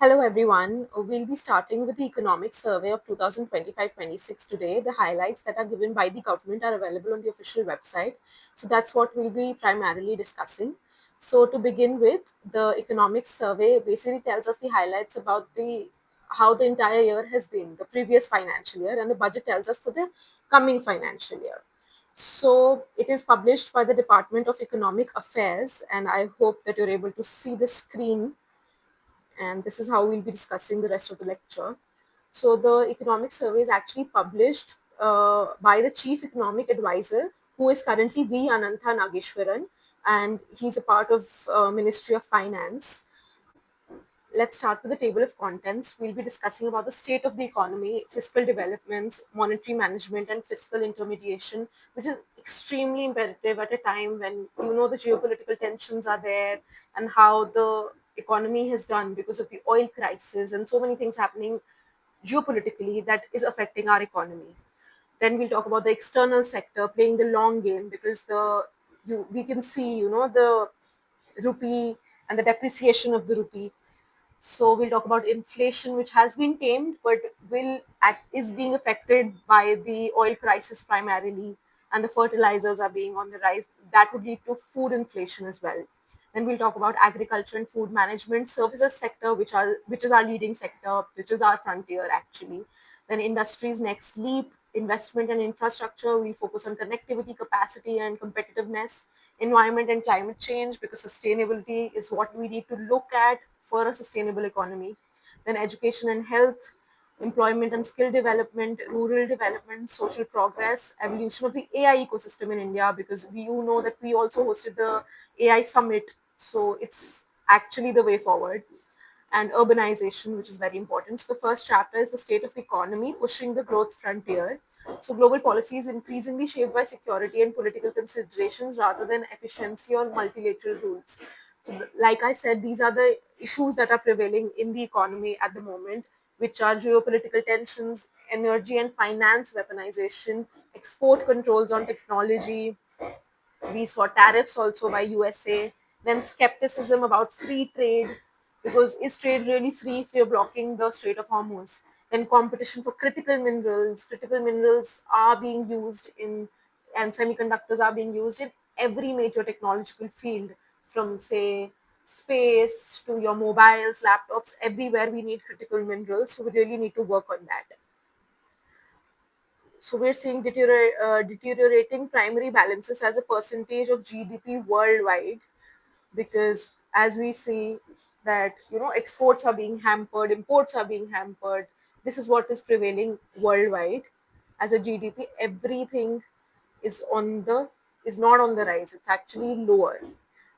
Hello everyone. We'll be starting with the economic survey of 2025-26 today. The highlights that are given by the government are available on the official website. So that's what we'll be primarily discussing. So to begin with, the economic survey basically tells us the highlights about the how the entire year has been, the previous financial year, and the budget tells us for the coming financial year. So it is published by the Department of Economic Affairs, and I hope that you're able to see the screen, and this is how we'll be discussing the rest of the lecture. So the economic survey is actually published by the chief economic advisor, who is currently V. Anantha Nageshwaran, and he's a part of Ministry of Finance. Let's start with the table of contents. We'll be discussing about the state of the economy, fiscal developments, monetary management, and fiscal intermediation, which is extremely imperative at a time when the geopolitical tensions are there and how the economy has done because of the oil crisis and so many things happening geopolitically that is affecting our economy. Then we'll talk about the external sector playing the long game because we can see the rupee and the depreciation of the rupee. So we'll talk about inflation, which has been tamed, but is being affected by the oil crisis primarily, and the fertilizers are being on the rise. That would lead to food inflation as well. Then we'll talk about agriculture and food management, services sector, which is our leading sector, which is our frontier actually. Then industries next leap, investment and infrastructure. We'll focus on connectivity, capacity, and competitiveness, environment and climate change, because sustainability is what we need to look at for a sustainable economy. Then education and health, employment and skill development, rural development, social progress, evolution of the AI ecosystem in India, because you know that we also hosted the AI summit. So it's actually the way forward. And urbanization, which is very important. So the first chapter is the state of the economy, pushing the growth frontier. So global policy is increasingly shaped by security and political considerations rather than efficiency or multilateral rules. So, like I said, these are the issues that are prevailing in the economy at the moment, which are geopolitical tensions, energy and finance weaponization, export controls on technology. We saw tariffs also by USA, then skepticism about free trade, because is trade really free if you're blocking the Strait of Hormuz? Then competition for critical minerals. Critical minerals are being used in, and semiconductors are being used in every major technological field, from say space to your mobiles, laptops, everywhere we need critical minerals. So we really need to work on that. So we're seeing deteriorating primary balances as a percentage of GDP worldwide, because as we see that exports are being hampered, imports are being hampered. This is what is prevailing worldwide. As a GDP, everything is on the is not on the rise. It's actually lower.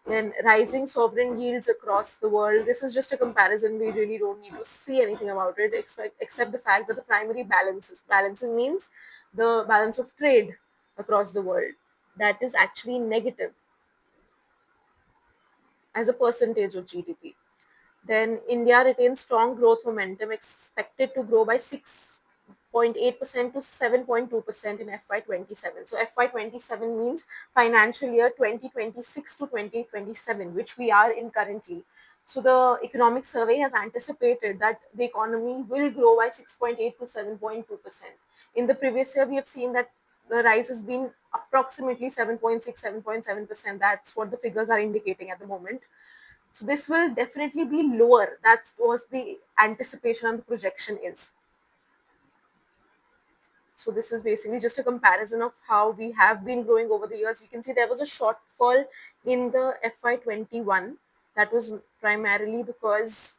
Then rising sovereign yields across the world. This is just a comparison. We really don't need to see anything about it, except the fact that the primary balances means the balance of trade across the world, that is actually negative as a percentage of GDP. Then India retains strong growth momentum, expected to grow by 6.8% to 7.2% in FY27. So FY27 means financial year 2026 to 2027, which we are in currently. So the economic survey has anticipated that the economy will grow by 6.8 to 7.2%. In the previous year, we have seen that the rise has been approximately 7.6, 7.7%. That's what the figures are indicating at the moment. So this will definitely be lower. That was the anticipation and the projection is. So this is basically just a comparison of how we have been growing over the years. We can see there was a shortfall in the FY21. That was primarily because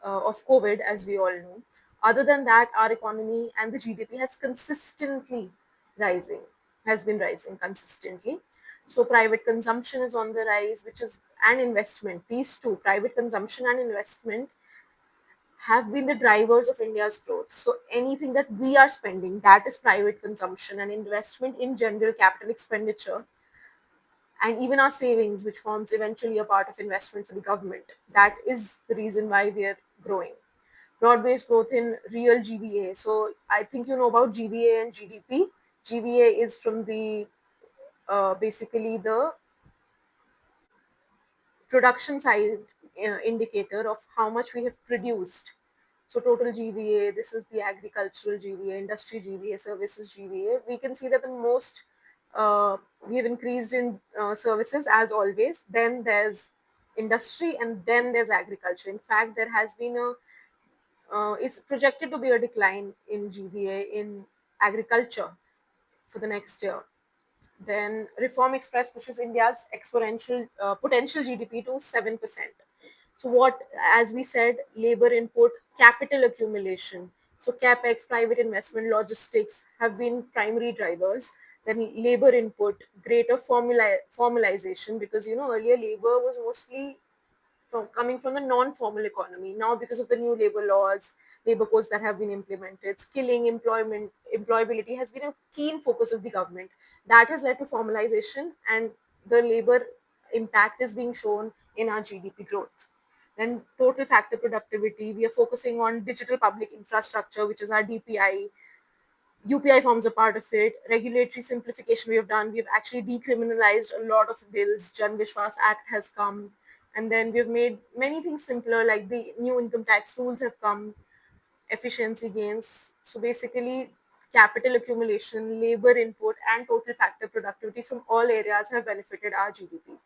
of COVID, as we all know. Other than that, our economy and the GDP rising, has been rising consistently. So private consumption is on the rise, which is and investment. These two, private consumption and investment, have been the drivers of India's growth. So anything that we are spending, that is private consumption, and investment in general, capital expenditure, and even our savings, which forms eventually a part of investment for the government. That is the reason why we are growing. Broad-based growth in real GVA. So I think you know about GVA and GDP. GVA is from the basically the production side, indicator of how much we have produced. So total GVA, this is the agricultural GVA, industry GVA, services GVA. We can see that the most we have increased in services as always. Then there's industry, and then there's agriculture. In fact, there has been a it's projected to be a decline in GVA in agriculture for the next year. Then Reform Express pushes India's exponential potential GDP to 7%. So what, as we said, labor input, capital accumulation. So capex, private investment, logistics have been primary drivers. Then labor input, greater formalization, because earlier labor was mostly coming from the non-formal economy. Now, because of the new labor laws, labor codes that have been implemented, skilling, employability has been a keen focus of the government. That has led to formalization, and the labor impact is being shown in our GDP growth. Then total factor productivity, we are focusing on digital public infrastructure, which is our DPI. UPI forms a part of it. Regulatory simplification we have done. We have actually decriminalized a lot of bills. Jan Vishwas Act has come. And then we have made many things simpler, like the new income tax rules have come, efficiency gains. So basically, capital accumulation, labor input, and total factor productivity from all areas have benefited our GDP.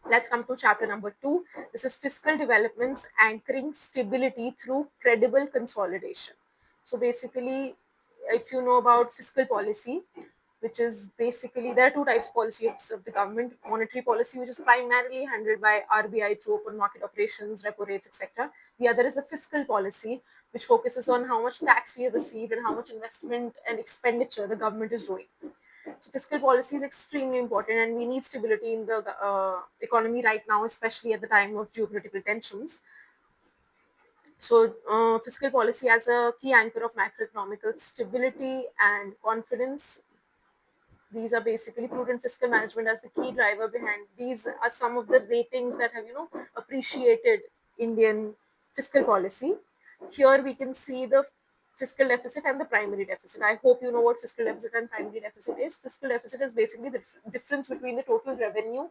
Let's come to chapter number 2. This is fiscal developments anchoring stability through credible consolidation. So basically, if you know about fiscal policy, which is basically, there are two types of policies of the government: monetary policy, which is primarily handled by RBI through open market operations, repo rates, etc. The other is the fiscal policy, which focuses on how much tax we have received and how much investment and expenditure the government is doing. So fiscal policy is extremely important, and we need stability in the economy right now, especially at the time of geopolitical tensions. So fiscal policy as a key anchor of macroeconomic stability and confidence. These are basically prudent fiscal management as the key driver behind. These are some of the ratings that have appreciated Indian fiscal policy. Here we can see the fiscal deficit and the primary deficit. I hope you know what fiscal deficit and primary deficit is. Fiscal deficit is basically the difference between the total revenue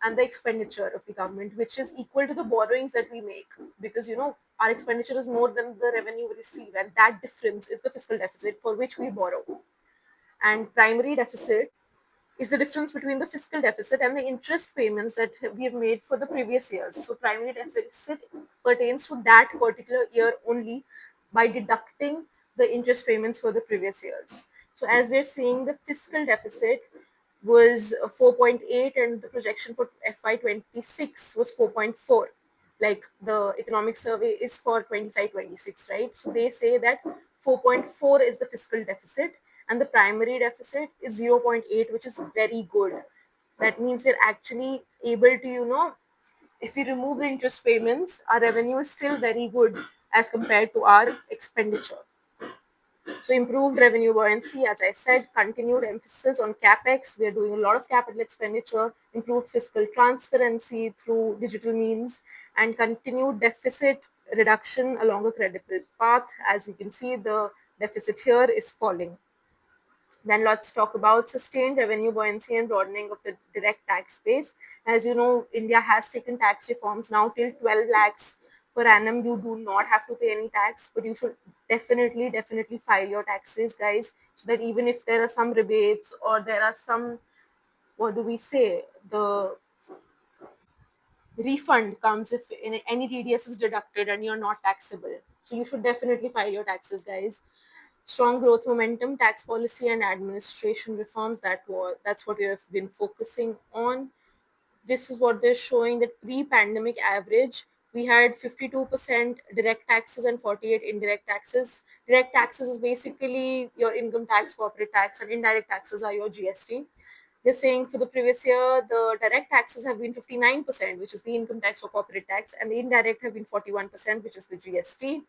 and the expenditure of the government, which is equal to the borrowings that we make, because our expenditure is more than the revenue we receive, and that difference is the fiscal deficit for which we borrow. And primary deficit is the difference between the fiscal deficit and the interest payments that we have made for the previous years. So primary deficit pertains to that particular year only by deducting the interest payments for the previous years. So as we're seeing, the fiscal deficit was 4.8, and the projection for FY26 was 4.4. Like the economic survey is for 25-26, right? So they say that 4.4 is the fiscal deficit, and the primary deficit is 0.8, which is very good. That means we're actually able to, if we remove the interest payments, our revenue is still very good as compared to our expenditure. So improved revenue buoyancy, as I said, continued emphasis on capex. We are doing a lot of capital expenditure, improved fiscal transparency through digital means, and continued deficit reduction along a credible path. As we can see, the deficit here is falling. Then let's talk about sustained revenue buoyancy and broadening of the direct tax base. As you know, India has taken tax reforms now till 12 lakhs per annum. You do not have to pay any tax, but you should definitely file your taxes, guys, so that even if there are some rebates or there are some, what do we say, the refund comes if any TDS is deducted and you're not taxable. So you should definitely file your taxes, guys. Strong growth momentum, tax policy and administration reforms, that's what we have been focusing on. This is what they're showing, that pre-pandemic average, we had 52% direct taxes and 48 indirect taxes. Direct taxes is basically your income tax, corporate tax, and indirect taxes are your GST. They're saying for the previous year, the direct taxes have been 59%, which is the income tax or corporate tax, and the indirect have been 41%, which is the GST.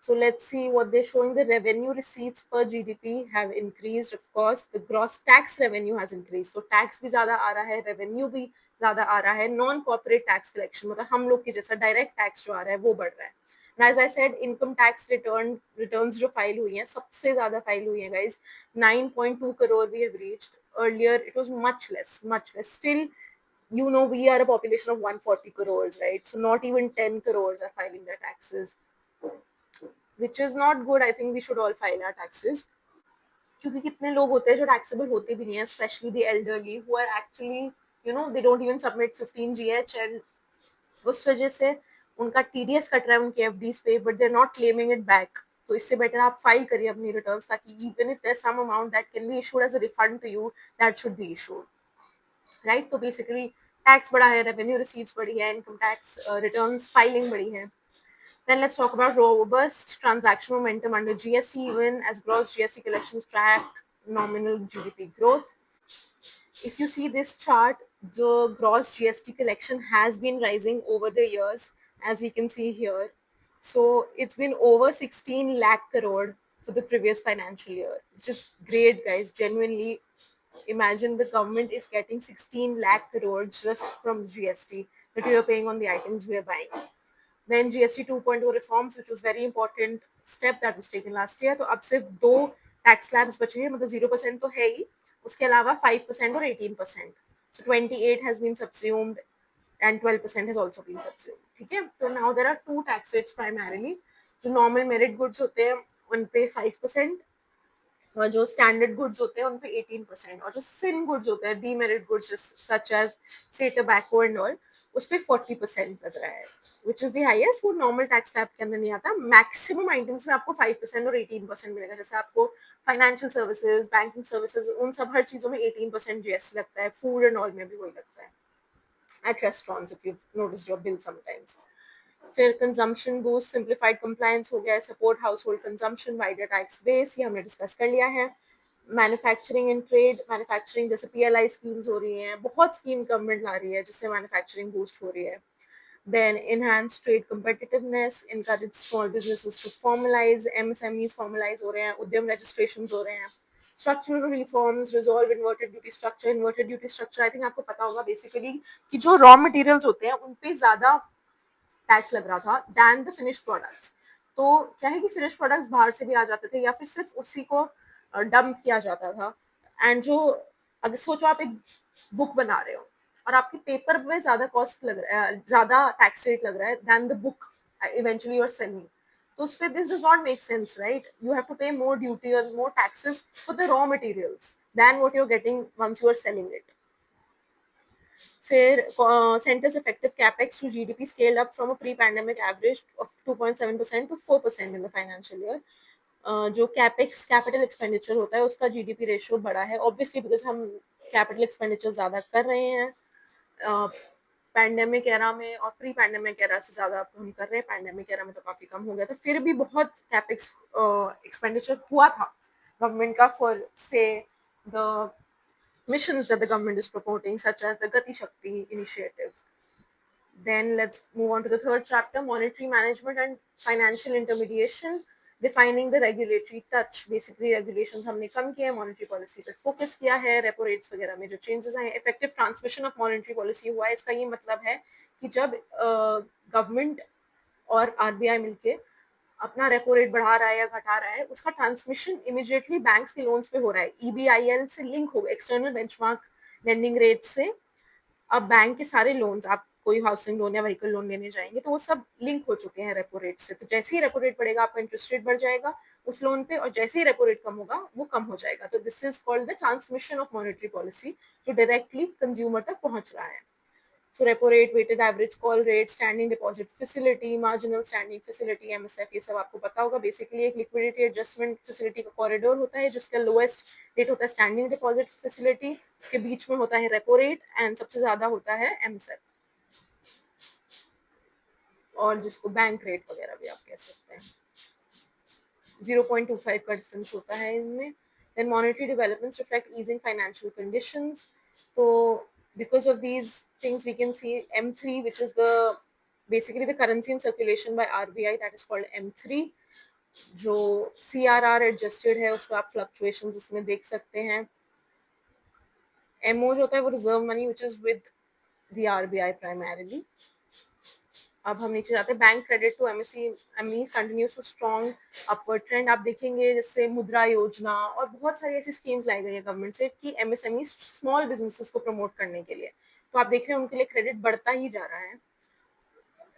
So let's see what they're showing. The revenue receipts per GDP have increased. Of course, the gross tax revenue has increased. So tax भी ज़्यादा आ रहा है, revenue भी ज़्यादा आ रहा है. Non-corporate tax collection, मतलब हम लोग के जैसा direct tax जो आ रहा है वो बढ़ रहा है. And as I said, income tax returns जो file हुई हैं, सबसे ज़्यादा file हुई हैं, guys. 9.2 crore we have reached. Earlier it was much less. Still, you know, we are a population of 140 crores, right? So not even 10 crores are filing their taxes, which is not good. I think we should all file our taxes. क्योंकि कितने लोग होते हैं जो taxable होते भी नहीं है, specially the elderly who are actually, you know, they don't even submit 15 GH, and उस वजह से उनका टीडीएस कट रहा है उनके एफडीज पे, but they are not claiming it back. तो इससे बेटर आप फाइल करिए अपनी रिटर्न्स, ताकि even if there some amount that can be issued as a refund to you, that should be issued, right. तो बेसिकली टैक्स बढ़ा है, revenue receipts बढ़ी है, इनकम टैक्स रिटर्न्स फाइलिंग बढ़ी है. Then let's talk about robust transaction momentum under GST, even as gross GST collections track nominal GDP growth. If you see this chart, the gross GST collection has been rising over the years, as we can see here. So it's been over 16 lakh crore for the previous financial year, which is great, guys. Genuinely, imagine the government is getting 16 lakh crore just from GST that we are paying on the items we are buying. Then GST 2.0 reforms, which was very important step that was taken last year. तो अब सिर्फ दो tax slabs बचे हैं, मतलब 0% तो है ही, उसके अलावा 5% और 18%. So 28 has been subsumed and 12% has also been subsumed. ठीक है, तो now there are two tax rates primarily. जो normal merit goods होते हैं उन पे 5%, और जो स्टैंडर्ड गुड्स होते हैं उन पे 18%, और जो सिन गुड्स होते हैं, डीमेरिट गुड्स सच एज से टोबैको एंड ऑल, उस पे 40% लग रहा है, विच इज द हाईएस्ट. वो नॉर्मल टैक्स स्लैब के अंदर नहीं आता. मैक्सिमम आइटम्स में आपको 5% और 18% मिलेगा. जैसे आपको फाइनेंशियल सर्विसेज, बैंकिंग सर्विसेज, उन सब हर चीजों में 18% जीएसटी लगता है. फूड एंड ऑल में भी वही लगता है. At restaurants, if you've noticed your bill sometimes. फिर कंजम्पशन बूस्ट, सिंप्लीफाइड कंप्लायंस हो गया, support house hold consumption, wider tax base, ये हमने डिस्कस कर लिया है. मैन्युफैक्चरिंग एंड ट्रेड, मैन्युफैक्चरिंग जैसे पीएलआई स्कीम्स हो रही हैं, बहुत स्कीम गवर्नमेंट ला रही है जिससे मैन्युफैक्चरिंग बूस्ट हो रही है. Then enhance trade competitiveness, encourage small businesses to formalize, MSMEs formalize हो रहे हैं, उद्यम registrations हो रहे हैं. Structural reforms, resolve inverted duty structure. Inverted duty structure, I think आपको पता होगा basically कि जो raw materials होते हैं उन पे ज़्यादा टैक्स लग रहा था दैन द फिनिश प्रोडक्ट्स. तो क्या है कि फिनिश प्रोडक्ट्स बाहर से भी आ जाते थे, या फिर सिर्फ उसी को डंप किया जाता था. एंड जो, अगर सोचो आप एक बुक बना रहे हो और आपके पेपर में ज्यादा कॉस्ट लग रहा है, ज्यादा टैक्स रेट लग रहा है than the book eventually you are selling, तो उस पर this does not make sense, right. You have to pay more duty और more taxes for the raw materials than what you are getting once you are selling it. फिर center's effective capex to GDP scaled up from a pre-pandemic average of 2.7% to 4% in the financial year. जो capex capital expenditure होता है उसका GDP ratio बढ़ा है, obviously because हम capital expenditure ज्यादा कर रहे हैं पैंडेमिक एरा में, और प्री पैंडेमिक एरा से ज्यादा हम कर रहे हैं. पैंडेमिक एरा में तो काफी कम हो गया था, फिर भी बहुत कैपेक्स एक्सपेंडिचर हुआ था गवर्नमेंट का फॉर से the missions that the government is promoting, such as the Gati Shakti initiative. Then let's move on to the third chapter, monetary management and financial intermediation, defining the regulatory touch. Basically regulations हमने कम किए, monetary policy पे focus किया है, repo rates वगैरह में जो changes आए, effective transmission of monetary policy हुआ है. इसका ये मतलब है कि जब government और आरबीआई मिलके अपना रेपो रेट बढ़ा रहा है या घटा रहा है, उसका ट्रांसमिशन इमीडिएटली बैंक्स के लोन्स पे हो रहा है. ईबीआईएल से लिंक हो गया, एक्सटर्नल बेंचमार्क लेंडिंग रेट से. अब बैंक के सारे लोन्स, आप कोई हाउसिंग लोन या व्हीकल लोन लेने जाएंगे तो वो सब लिंक हो चुके हैं रेपो रेट से. तो जैसे ही रेपो रेट बढ़ेगा आपका इंटरेस्ट रेट बढ़ जाएगा उस लोन पे, और जैसे ही रेपो रेट कम होगा वो कम हो जाएगा. तो this is called the transmission of monetary policy, जो डायरेक्टली कंज्यूमर तक पहुंच रहा है. So repo rate, weighted average call rate, standing deposit facility, marginal standing facility, MSF, ये सब आपको पता होगा. बेसिकली एक लिक्विडिटी एडजस्टमेंट फैसिलिटी का कॉरिडोर होता है जिसका लोएस्ट रेट होता है स्टैंडिंग डिपॉजिट फैसिलिटी, उसके बीच में होता है रेपो रेट, एंड सबसे ज्यादा होता है MSF, और जिसको बैंक रेट वगैरह भी आप कह सकते हैं. 0.25 का डिफरेंस होता है इनमें. Then monetary developments reflect easing financial conditions. So because of these things we can see M3, which is the basically the currency in circulation by RBI, that is called M3. जो CRR adjusted है उस पर आप fluctuations इसमें देख सकते हैं. MO जो होता है वो reserve money which is with the RBI primarily. अब हम नीचे जाते हैं. Bank credit to MSME continues to strong upward trend. आप देखेंगे जैसे मुद्रा योजना और बहुत सारी ऐसी स्कीम्स लाई गई है गवर्नमेंट से कि एमएसएमई स्मॉल बिजनेसेस को प्रमोट करने के लिए. तो आप देख रहे हैं उनके लिए क्रेडिट बढ़ता ही जा रहा है।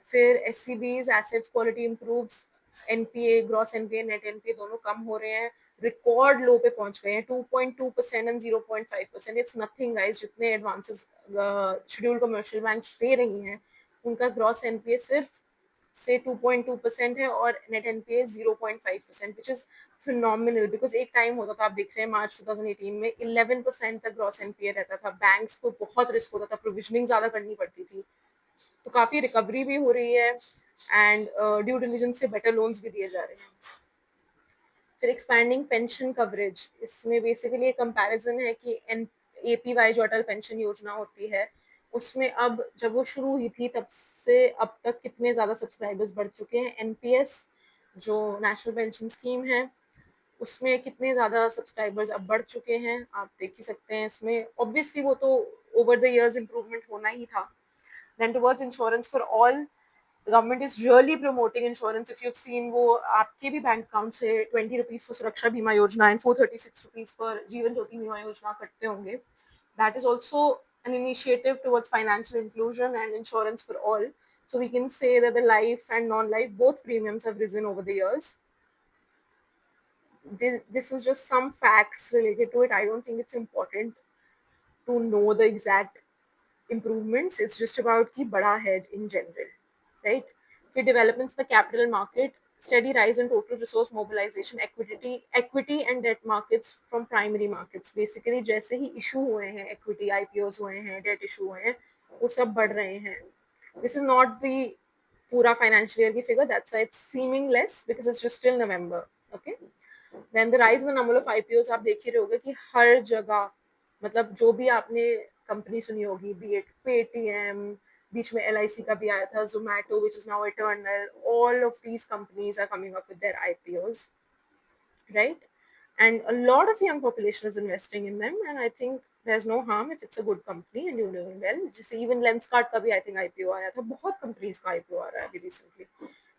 फिर SCBs assets quality improves, NPA gross NPA net NPA दोनों कम हो रहे हैं, रिकॉर्ड लो पे पहुंच गए हैं 2.2% एंड 0.5%। इट्स नथिंग गाइस, जितने एडवांसेस शेड्यूल्ड कमर्शियल बैंक दे रही हैं उनका ग्रॉस एनपीए सिर्फ से 2.2% है और net NPA 0.5%, which is phenomenal. Because एक टाइम होता था, आप देख रहे हैं मार्च 2018 में 11% तक ग्रॉस एनपीए रहता था, बैंक्स को बहुत रिस्क होता था, प्रोविजनिंग ज्यादा करनी पड़ती थी। तो काफी रिकवरी भी हो रही है एंड ड्यू डिलिजेंस से बेटर लोन्स भी दिए जा रहे हैं। फिर एक्सपैंडिंग पेंशन कवरेज, इसमें बेसिकली एक कंपैरिजन है कि एपीवाई जो अटल पेंशन योजना होती है उसमें अब जब वो शुरू हुई थी तब से अब तक कितने ज्यादा सब्सक्राइबर्स बढ़ चुके हैं। एनपीएस जो नेशनल पेंशन स्कीम है उसमें कितने ज्यादा सब्सक्राइबर्स अब बढ़ चुके हैं, आप देख ही सकते हैं इसमें। ऑब्वियसली वो तो ओवर द इयर्स इंप्रूवमेंट होना ही था। Then towards insurance for all, the government is really promoting insurance. If you've seen, वो आपके भी बैंक अकाउंट से 20 रुपीज for सुरक्षा बीमा योजना and 436 rupees for Jeevan Jyoti बीमा योजना कटते होंगे। That is also an initiative towards financial inclusion and insurance for all. So we can say that the life and non-life both premiums have risen over the years. This is just some facts related to it. I don't think it's important to know the exact improvements. It's just about ki bada hai in general, right? For developments in the capital market, steady rise in total resource mobilization, equity and debt markets from primary markets. Basically जैसे ही issue हुए हैं, equity IPOs हुए हैं, debt issue हुए हैं, वो सब बढ़ रहे हैं. This is not the पूरा financial year की figure, that's why it's seeming less because it's just still November. Okay. Then the rise in the number of IPOs, आप देख ही रहे होगे कि हर जगह, मतलब जो भी आपने कंपनी सुनी होगी, बी इट पेटीएम, बीच में LIC का भी आया था, Zomato which is now Eternal, all of these companies are coming up with their IPOs, right? And a lot of young population is investing in them, and I think there's no harm if it's a good company and you're doing well. जैसे even Lenskart का भी I think IPO आया था, बहुत companies का IPO आ रहा है अभी recently.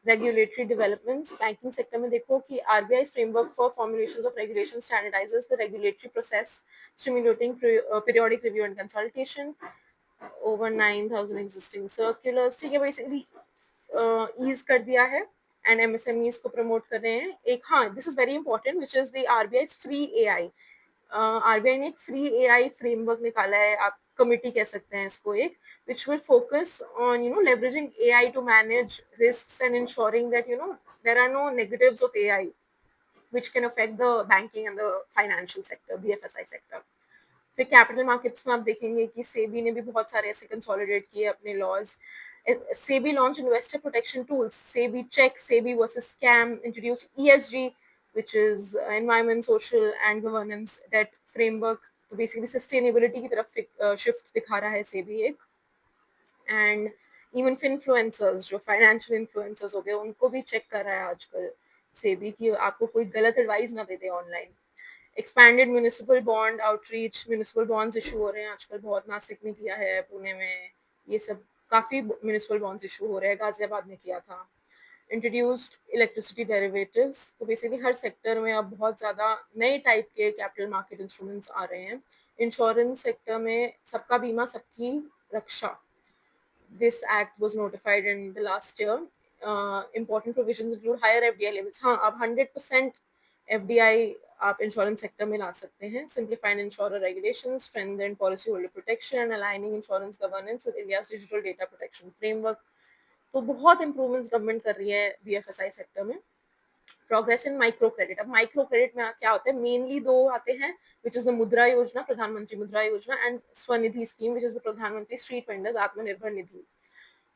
Regulatory developments, banking sector में देखो कि RBI's framework for formulations of regulation standardizes the regulatory process, stimulating periodic review and consultation. Over 9,000 existing circulars, ठीक है, basically ease कर दिया है एंड MSMEs को प्रमोट कर रहे हैं। एक हाँ, this is very important which is the RBI's free AI। RBI ने एक फ्री AI फ्रेमवर्क निकाला है, आप कमिटी कह सकते हैं इसको, एक which will focus on leveraging AI to manage risks and ensuring that there are no negatives of AI which can affect the banking and the financial sector, BFSI sector. फिर capital markets में आप देखेंगे कि सेबी ने भी बहुत सारे ऐसे कंसोलिडेट किए अपने laws. SEBI launch investor protection tools, SEBI check, SEBI versus scam, introduce ESG which is environment, social and governance debt framework। तो बेसिकली सस्टेनेबिलिटी की तरफ शिफ्ट दिखा रहा है सेबी एक। एंड इवन इन्फ्लुएंसर्स, जो फाइनेंशियल इन्फ्लुएंसर्स हो गए, उनको भी चेक कर रहा है आजकल सेबी की आपको कोई गलत एडवाइस ना दे दे online. Expanded municipal bond outreach, municipal bonds issue हो रहे हैं आजकल बहुत, नासिक ने किया है, पुणे में, ये सब काफ़ी म्यूनिसिपल बॉन्ड्स इशू हो रहे हैं, गाजियाबाद ने किया था। इंट्रोड्यूस्ड इलेक्ट्रिसिटी डेरिवेटिव्स, तो बेसिकली हर सेक्टर में अब बहुत ज़्यादा नए टाइप के कैपिटल मार्केट इंस्ट्रूमेंट्स आ रहे हैं। इंश्योरेंस सेक्टर में सबका बीमा सबकी रक्षा, this act was notified in the last year. Important provisions include higher FDI limits. हाँ, अब 100% FDI आप इंश्योरेंस सेक्टर में ला सकते हैं। Simplified insurer regulations, strengthened policyholder protection, aligning insurance governance with India's digital data protection framework. तो बहुत improvements government कर रही है BFSI सेक्टर में। प्रोग्रेस इन माइक्रो क्रेडिट, अब माइक्रो क्रेडिट में क्या होता है, मेनली दो आते हैं, विच इज द मुद्रा योजना, प्रधानमंत्री मुद्रा योजना, and Svanidhi scheme which is the प्रधानमंत्री स्ट्रीट वेंडर्स आत्मनिर्भर निधि।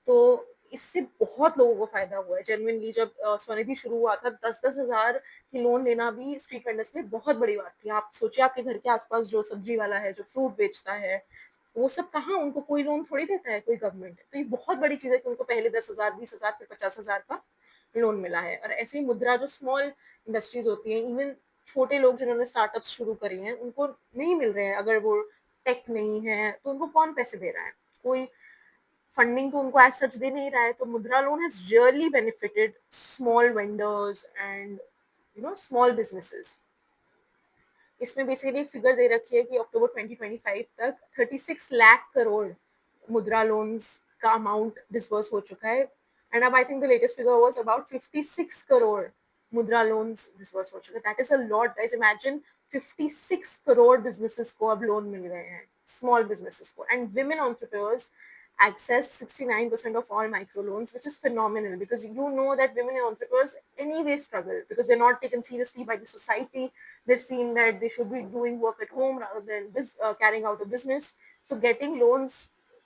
तो इससे बहुत लोगों को फायदा हुआ है जेन्युइनली। जब स्वनिधि शुरू हुआ था, 10-10 हजार की लोन लेना भी स्ट्रीट वेंडर्स के लिए बहुत बड़ी बात थी। आप सोचिए आपके घर के आसपास जो सब्जी वाला है, जो फ्रूट बेचता है, वो सब कहाँ, उनको कोई लोन थोड़ी देता है कोई गवर्नमेंट। तो ये बहुत बड़ी चीज है कि उनको पहले 10,000, 20,000, फिर 50,000 का लोन मिला है। और ऐसे ही मुद्रा, जो स्मॉल इंडस्ट्रीज होती हैं, इवन छोटे लोग जिन्होंने स्टार्टअप्स शुरू करे हैं, उनको नहीं मिल रहे हैं, अगर वो टेक नहीं है तो उनको कौन पैसे दे रहा है, कोई फंडिंग तो उनको एज सच दे नहीं रहा है। तो मुद्रा loan has really benefited small vendors and small businesses. इसमें बेसिकली एक फिगर दे रखी है कि अक्टूबर 2025 तक 36 लाख करोड़ मुद्रा लोन्स का अमाउंट डिस्बर्स हो चुका है, एंड अब I think the latest figure was about 56 crore मुद्रा लोन्स डिस्बर्स हो चुके हैं. That is a lot guys. Imagine 56 crore businesses को अब लोन मिल रहे हैं, small businesses को, and women entrepreneurs access 69% of all microloans, which is phenomenal because you know that women entrepreneurs anyway struggle because they're not taken seriously by the society. They're seen that they should be doing work at home rather than carrying out a business. So getting loans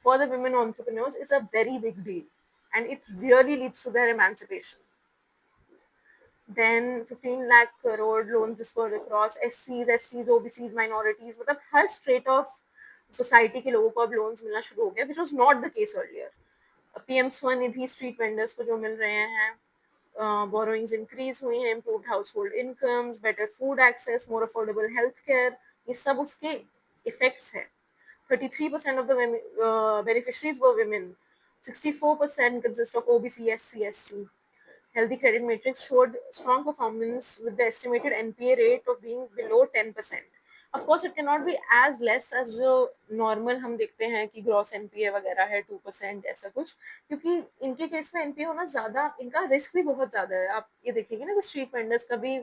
for the women entrepreneurs is a very big deal, and it really leads to their emancipation. Then 15 lakh crore loans dispersed across SCs, STs, OBCs, minorities. मतलब हर straight of society के लोगों को अब loans मिलना शुरू हो गया, which was not the case earlier. PM Svanidhi street vendors को जो मिल रहे हैं, बोरोइंग्स इंक्रीज हुई हैं, improved household incomes, better food access, more affordable health care, ये सब उसके इफेक्ट्स हैं. 33% of the beneficiaries were women. 64% consist of OBC, SC, ST. Healthy credit matrix showed strong performance with the estimated NPA rate of being below 10%. Of course, it cannot be as less as जो normal हम देखते हैं कि gross NPA वगैरह है 2% ऐसा कुछ, क्योंकि इनके केस में एनपीए होना ज्यादा, इनका रिस्क भी बहुत ज्यादा है. आप ये देखिएगा ना कि स्ट्रीट वेंडर्स का भी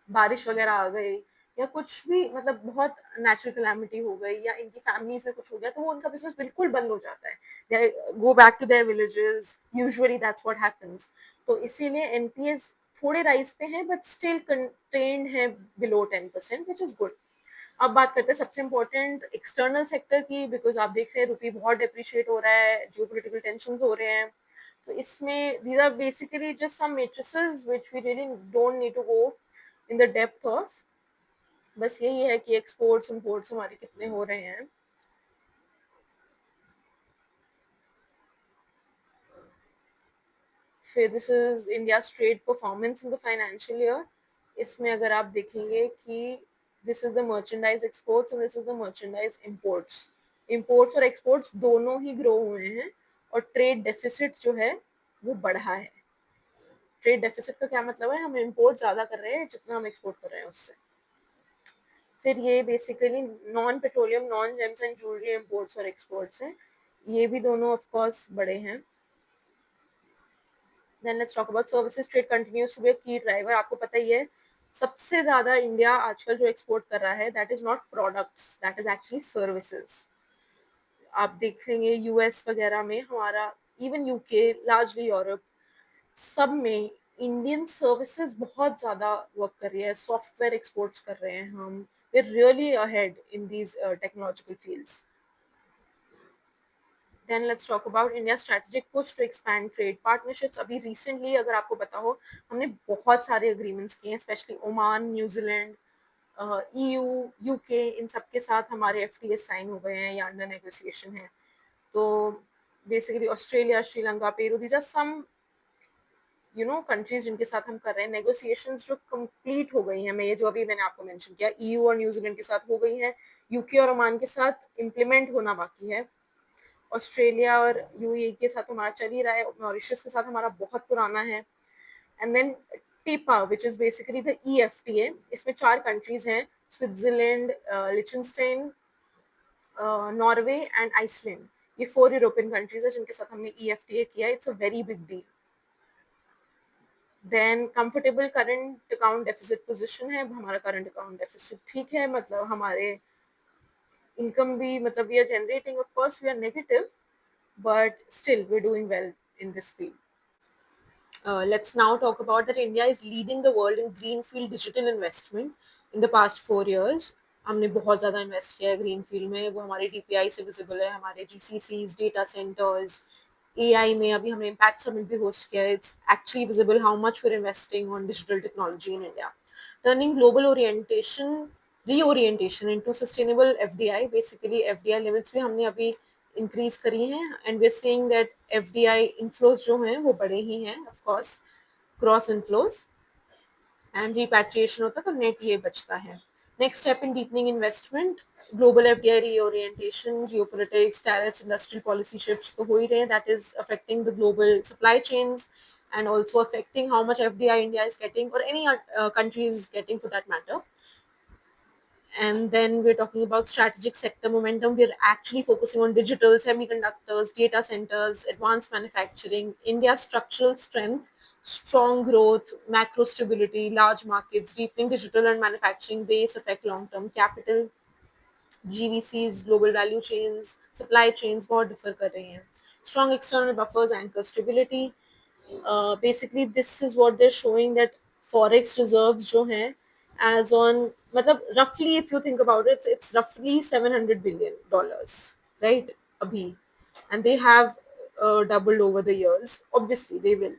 बारिश वगैरह आ गई या कुछ भी, मतलब बहुत नेचुरल कैलामिटी हो गई या इनकी फैमिलीज में कुछ हो गया, तो वो उनका बिजनेस बिल्कुल बंद हो जाता है. They go back to their villages, usually that's what happens. तो इसीलिए एनपीएस थोड़े राइज पे हैं बट स्टिल कंटेन्ड है बिलो 10%, विच इज गुड. अब बात करते हैं सबसे इम्पोर्टेंट एक्सटर्नल सेक्टर की, बिकॉज आप देख रहे हैं रुपी बहुत डिप्रिशिएट हो रहा है, जियोपॉलिटिकल टेंशन हो रहे हैं. तो इसमें these are basically just some matrices which we really don't need to go in the depth of. बस यही है कि एक्सपोर्ट्स इंपोर्ट्स हमारे कितने हो रहे हैं. फिर this is India trade performance in the financial year. इसमें अगर आप देखेंगे कि this is the merchandise exports and this is the merchandise imports. Imports और एक्सपोर्ट्स दोनों ही ग्रो हुए हैं और ट्रेड डेफिसिट जो है वो बढ़ा है. ट्रेड डेफिसिट का क्या मतलब है? हम इंपोर्ट ज्यादा कर रहे हैं जितना हम एक्सपोर्ट कर रहे हैं उससे. फिर ये basically non petroleum, non gems and jewellery imports और एक्सपोर्ट्स हैं. ये भी दोनों ऑफ कोर्स बड़े हैं. Then let's talk about services. Trade continues to be a key driver. आपको पता ही है सबसे ज्यादा इंडिया आजकल जो एक्सपोर्ट कर रहा है that is not products, that is actually services. आप देखेंगे यूएस वगैरह में हमारा, इवन यूके, लार्जली यूरोप, सब में इंडियन सर्विसेज बहुत ज्यादा वर्क कर रही है. सॉफ्टवेयर एक्सपोर्ट्स कर रहे हैं हम. We are really ahead in these technological fields. Then let's talk about India's strategic push to expand trade partnerships. अभी recently अगर आपको पता हो हमने बहुत सारे agreements किए हैं, especially Oman, New Zealand, EU, UK, इन सब के साथ हमारे FTAs साइन हो गए हैं या अंडर नेगोशिएशन है. तो basically Australia, Sri Lanka, Peru, these are some countries जिनके साथ हम कर रहे हैं. नेगोशिएशंस जो कंप्लीट हो गई हैं, मैं ये जो अभी मैंने आपको मेंशन किया, EU और न्यूजीलैंड के साथ हो गई है, यूके और ओमान के साथ इम्प्लीमेंट होना बाकी है. ऑस्ट्रेलिया और यूएई के साथ हमारा चल ही रहा है. मॉरिशस के साथ हमारा बहुत पुराना है. And then TEPA which is basically the EFTA. इसमें 4 कंट्रीज हैं, Switzerland, Liechtenstein, Norway and Iceland. ये 4 यूरोपियन कंट्रीज है जिनके साथ हमने EFTA किया. It's a very big deal. Then comfortable current account deficit position है. हमारा करंट अकाउंट डेफिसिट ठीक है, मतलब हमारे इनकम भी, मतलब we are generating, of course we are negative but still we're doing well in this field. Let's now talk about that India is leading the world in greenfield digital investment in the past 4 years. हमने बहुत ज़्यादा invest किया है green field में. वो हमारे DPI से visible है, हमारे GCCs, डेटा सेंटर्स, AI में अभी हमने इम्पैक्ट समिट भी होस्ट किया है. It's actually visible how much we are investing on digital technology in India. Turning global orientation, reorientation into sustainable FDI. Basically FDI levels भी हमने अभी इंक्रीज करी हैं and we are seeing that FDI inflows जो हैं वो बड़े ही हैं. Of course cross inflows and repatriation होता है तो नेट ये बचता है. Next step in deepening investment, global FDI reorientation, geopolitics, tariffs, industrial policy shifts तो हो ही रहे हैं. That is affecting the global supply chains and also affecting how much FDI India is getting or any country is getting for that matter. And then we're talking about strategic sector momentum. We're actually focusing on digital, semiconductors, data centers, advanced manufacturing, India's structural strength, strong growth, macro stability, large markets, deepening digital and manufacturing base affect long-term capital, GVCs, global value chains, supply chains बहुत differ कर रही हैं. Strong external buffers anchor stability. Basically this is what they're showing, that forex reserves जो हैं as on मतलब roughly if you think about it, it's roughly $700 billion, right, abhi, and they have doubled over the years. Obviously they will.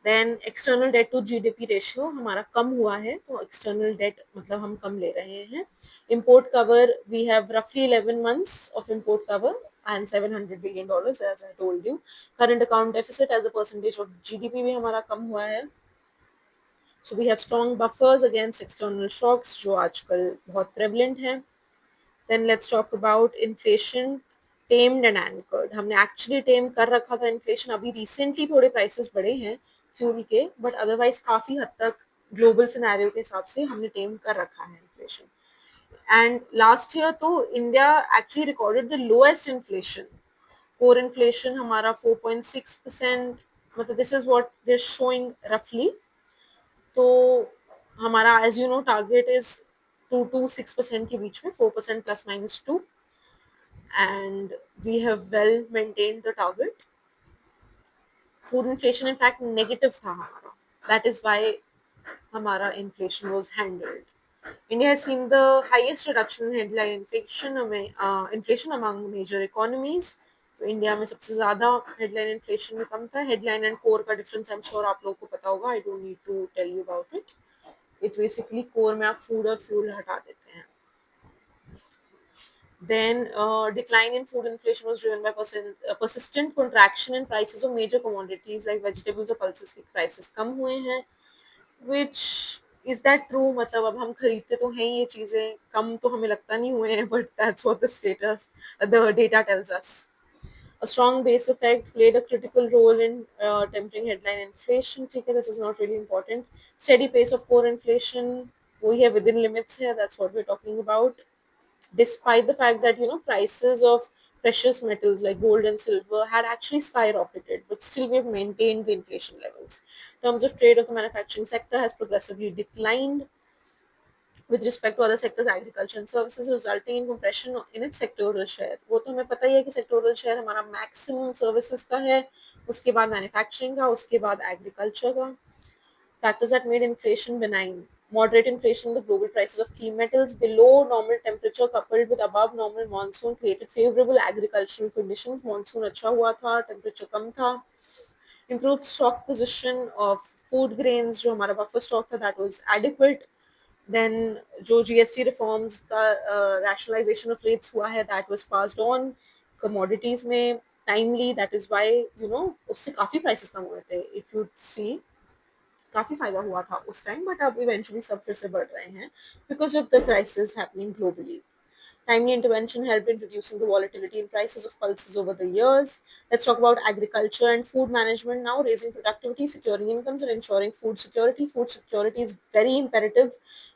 Then external debt to GDP ratio हमारा कम हुआ है, तो external debt मतलब हम कम ले रहे हैं. इम्पोर्ट कवर वी हैव रफली 11 months of import cover and $700 billion as I told you. Current account deficit as a percentage of GDP भी हमारा कम हुआ है. So we have strong buffers against external shocks जो आजकल बहुत prevalent हैं. Then let's talk about inflation tamed and anchored. हमने actually tame कर रखा था inflation. अभी recently थोड़े prices बढ़े हैं fuel के, but otherwise काफी हद तक global scenario के हिसाब से हमने tame कर रखा है inflation. And last year तो India actually recorded the lowest inflation. Core inflation हमारा 4.6%. मतलब this is what they're showing roughly. तो हमारा as you know target is 2 to 6% के बीच में, 4% plus minus 2, and we have well maintained the target. Food inflation in fact negative था हमारा. That is why हमारा inflation was handled. India has seen the highest reduction in headline inflation among major economies. तो India में सबसे ज़्यादा headline inflation में कम था. हेडलाइन एंड कोर का डिफरेंस आई एम श्योर आप लोगों को पता होगा. I don't need to tell you about it. It's basically core में आप फूड और फ्यूल हटा देते हैं. Then decline in food inflation was driven by persistent contraction in prices of major commodities like vegetables और pulses के prices कम हुए हैं. Which is that true? मतलब अब हम खरीदते तो हैं ये चीजें, कम तो हमें लगता नहीं हुए हैं, but that's what the data tells us. A strong base effect played a critical role in tempering headline inflation. ठीक है, this is not really important. Steady pace of core inflation, we have within limits here. That's what we're talking about. Despite the fact that prices of precious metals like gold and silver had actually skyrocketed, but still we have maintained the inflation levels. Terms of trade of the manufacturing sector has progressively declined with respect to other sectors, agriculture and services, resulting in compression in its sectoral share. वो तो हमें पता ही है कि sectoral share हमारा maximum services का है, उसके बाद manufacturing का, उसके बाद agriculture का. Factors that made inflation benign. Moderate inflation in the global prices of key metals below normal temperature coupled with above normal monsoon created favorable agricultural conditions. Monsoon अच्छा हुआ था, temperature कम था. Improved stock position of food grains, जो हमारा buffer stock था, that was adequate. Then जो GST reforms का rationalization of rates हुआ है, that was passed on. Commodities में timely, that is why उससे काफी prices कम हुए थे. If you see, काफी फायदा हुआ था उस टाइम, बट अब इवेंचुअली सब फिर से बढ़ रहे हैं because of the crisis happening globally. Timely intervention helped in reducing the volatility in prices of pulses over the years. Let's talk about agriculture and food management now, raising productivity, securing incomes, and ensuring food security. Food security is very imperative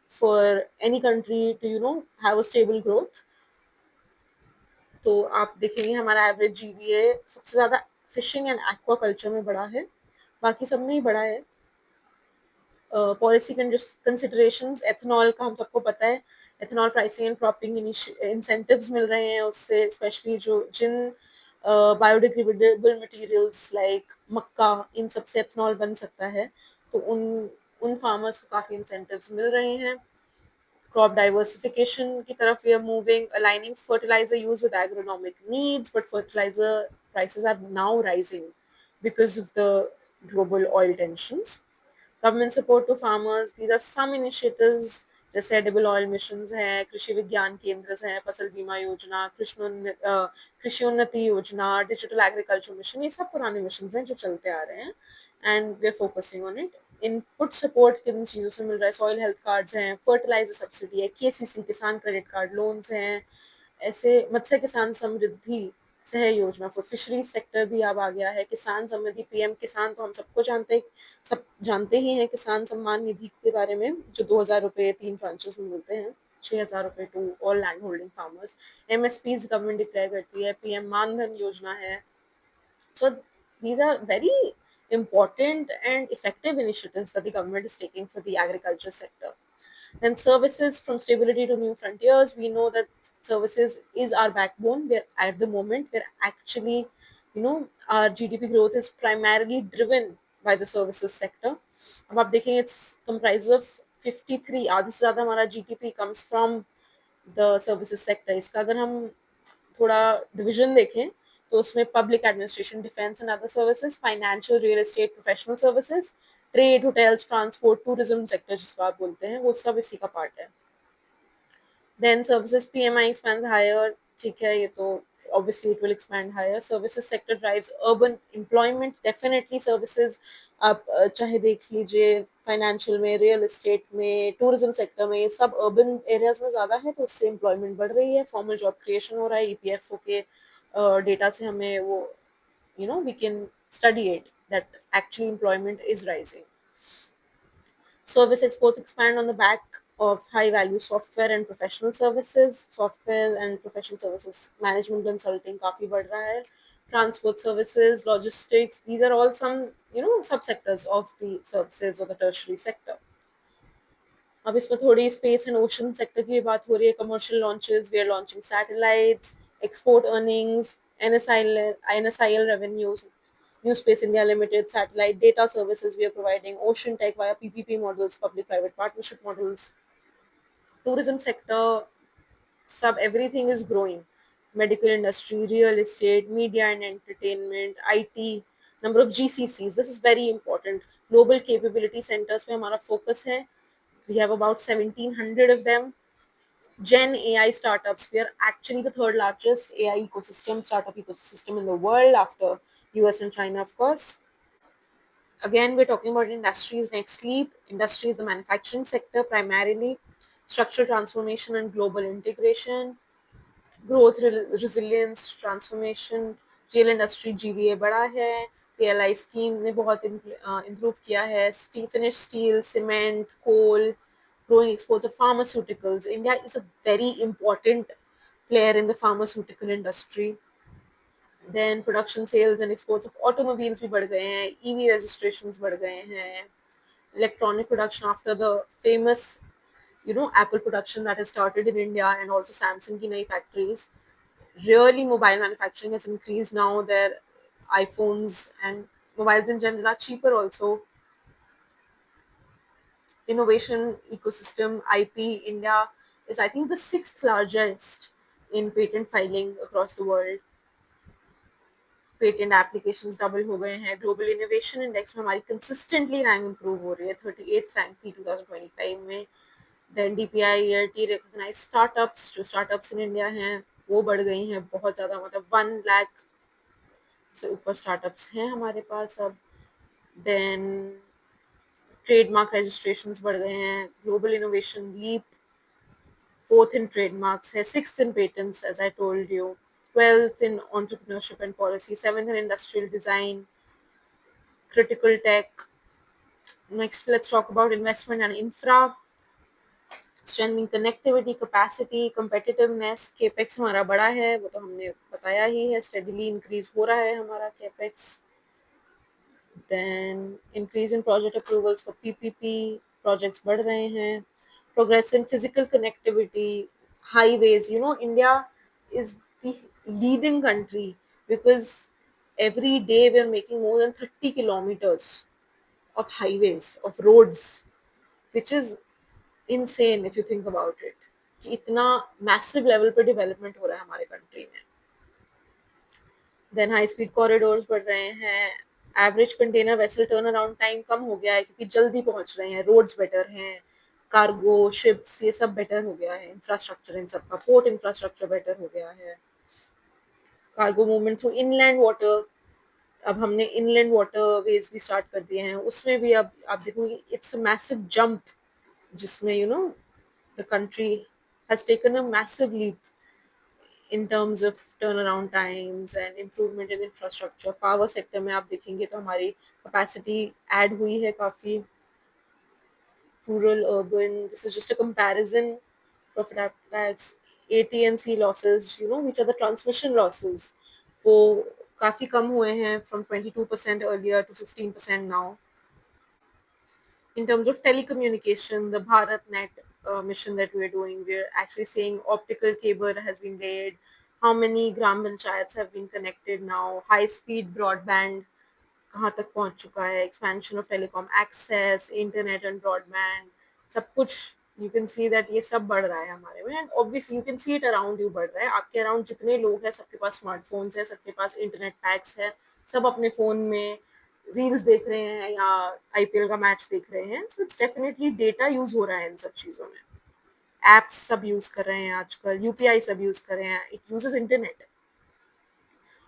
for any country to have a stable growth. तो आप देखेंगे हमारा average GVA सबसे ज़्यादा fishing and aquaculture में बढ़ा है, बाकी सब में ही बढ़ा है. पॉलिसी कंसिडरेशंस, एथेनॉल का हम सबको पता है, ethanol pricing and cropping incentives मिल रहे हैं उससे, स्पेशली जिन बायोडिग्रेडेबल मटेरियल्स लाइक मक्का, इन सब से एथेनॉल बन सकता है, तो उन फार्मर्स को काफ़ी इंसेंटिव्स मिल रहे हैं. क्रॉप डाइवर्सिफिकेशन की तरफ we are moving, aligning fertiliser use with agronomic needs, but fertiliser prices are now rising because of the global oil tensions. Government support to farmers, these are some initiatives जैसे edible oil missions हैं, कृषि विज्ञान केंद्र हैं, फसल बीमा योजना, कृषि उन्नति योजना, डिजिटल एग्रीकल्चर मिशन, ये सब पुराने मिशन हैं जो चलते आ रहे हैं and we are focusing on it. Input support किन चीज़ों से मिल रहा है, सॉइल हेल्थ कार्ड्स हैं, फर्टिलाइजर सब्सिडी है, KCC Kisan credit card loans हैं, ऐसे मत्स्य किसान समृद्धि सह योजना फॉर फिशरीज सेक्टर भी अब आ गया है, किसान समृद्धि, पीएम किसान तो हम सबको सब जानते ही हैं, किसान सम्मान निधि के बारे में जो 2000 रुपए 3 ट्रांचेस में मिलते हैं. ₹6,000 to all land holding farmers. MSPs government declare करती है, PM मानधन योजना है। So these are very important and effective initiatives that the government is taking for the agriculture sector. Then services, from stability to new frontiers, we know that services is our backbone. We're at the moment we're actually, our GDP growth is primarily driven by the services sector. अब आप देखें it's comprises of 53, आधे से ज़्यादा हमारा GDP comes from the services sector. इसका अगर हम थोड़ा डिवीजन देखें तो उसमें public administration, defence and other services, financial, real estate, professional services, trade, hotels, transport, tourism sector जिसको आप बोलते हैं, वो सब इसी का पार्ट है। Then services PMI expands higher, ठीक है, ये तो obviously it will expand higher. Services sector drives urban employment, definitely services आप चाहे देख लीजिए फाइनेंशियल में, रियल एस्टेट में, टूरिज्म सेक्टर में, ये सब अर्बन एरियाज में ज़्यादा है, तो उससे एम्प्लॉयमेंट बढ़ रही है, फॉर्मल जॉब क्रिएशन हो रहा है। EPFO के डेटा से हमें वो we can study it that actually employment is rising. Service exports expand on the back of high value software and professional services. Software and professional services, management consulting काफी बढ़ रहा है. Transport services, logistics, these are all some subsectors of the services or the tertiary sector. अब इसमें थोड़ी space and ocean sector की बात हो रही है. Commercial launches, we are launching satellites, export earnings, NSIL revenues, New Space India Limited, satellite data services we are providing, ocean tech via PPP models, public-private partnership models. Tourism sector, everything is growing. Medical industry, real estate, media and entertainment, IT, number of GCCs. This is very important. Global capability centers पे हमारा focus है. We have about 1,700 of them. Gen AI startups. We are actually the third largest AI startup ecosystem in the world after US and China, of course. Again, we're talking about industries next leap. Industry is the manufacturing sector primarily, structural transformation and global integration, growth, resilience, transformation. Real industry GVA बड़ा है, PLI scheme ने बहुत improve किया है, finished steel, cement, coal, growing exports of pharmaceuticals. India is a very important player in the pharmaceutical industry. Then production, sales and exports of automobiles भी बढ़ गए हैं, EV registrations बढ़ गए हैं, electronic production after the famous Apple production that has started in India and also Samsung की नई factories. Really mobile manufacturing has increased now. Their iPhones and mobiles in general are cheaper also. Innovation ecosystem, IP, India is I think the 6th largest in patent filing across the world. Patent applications double हो गए हैं. Global innovation index में हमारी consistently rank improve हो रही है. 38th rank थी 2025 में. Then DPI ERT recognise startups, जो स्टार्टअप्स इन इंडिया हैं वो बढ़ गई हैं बहुत ज़्यादा, मतलब 1 लाख से ऊपर स्टार्टअप्स हैं हमारे पास अब. देन ट्रेडमार्क रजिस्ट्रेशंस बढ़ गए हैं. Global innovation leap, 4th in trademarks है, 6th in patents as I told you, 12th in entrepreneurship and policy, 7th in industrial design, critical tech. Next, let's talk about investment and infra. Strengthening connectivity, capacity, competitiveness. capex हमारा बड़ा है, वो तो हमने बताया ही है. steadily increase हो रहा है हमारा capex. Then increase in project approvals for PPP projects बढ़ रहे हैं. Progress in physical connectivity, highways. India is the leading country because every day we are making more than 30 kilometers of highways, of roads, which is insane if you think about it. कि इतना massive level पे development हो रहा है हमारे country में. Then high speed corridors बढ़ रहे हैं. Average container vessel turnaround time कम हो गया है क्योंकि जल्दी पहुंच रहे हैं. roads better हैं, cargo ships ये सब better हो गया है. infrastructure इन सब का, port infrastructure better हो गया है. cargo movement through inland water, अब हमने inland waterways भी start कर दिए हैं. उसमें भी अब आप देखोगे it's a massive jump जिसमें the country has taken a massive leap in terms of turnaround times and improvement in infrastructure. Power sector में आप देखेंगे तो हमारी capacity add हुई है काफ़ी. Rural, urban, this is just a comparison. profit after tax, AT&C losses, which are the transmission losses, वो काफी कम हुए हैं from 22% earlier to 15% now. In terms of telecommunication, the BharatNet mission that we're doing, we're actually saying optical cable has been laid, how many gram panchayats have been connected now, high speed broadband कहाँ तक पहुंच चुका है, expansion of telecom access, internet and broadband, सब कुछ you can see that ये सब बढ़ रहा है हमारे में, and obviously you can see it around you बढ़ रहा है. आपके अराउंड जितने लोग हैं सबके पास स्मार्टफोन्स है, सबके पास इंटरनेट पैक्स है, सब अपने फोन में रील्स देख रहे हैं या आईपीएल का मैच देख रहे हैं. So it's definitely data use हो रहा है इन सब चीजों में. एप्स सब यूज कर रहे हैं आजकल, यूपीआई सब यूज कर रहे हैं, it uses internet.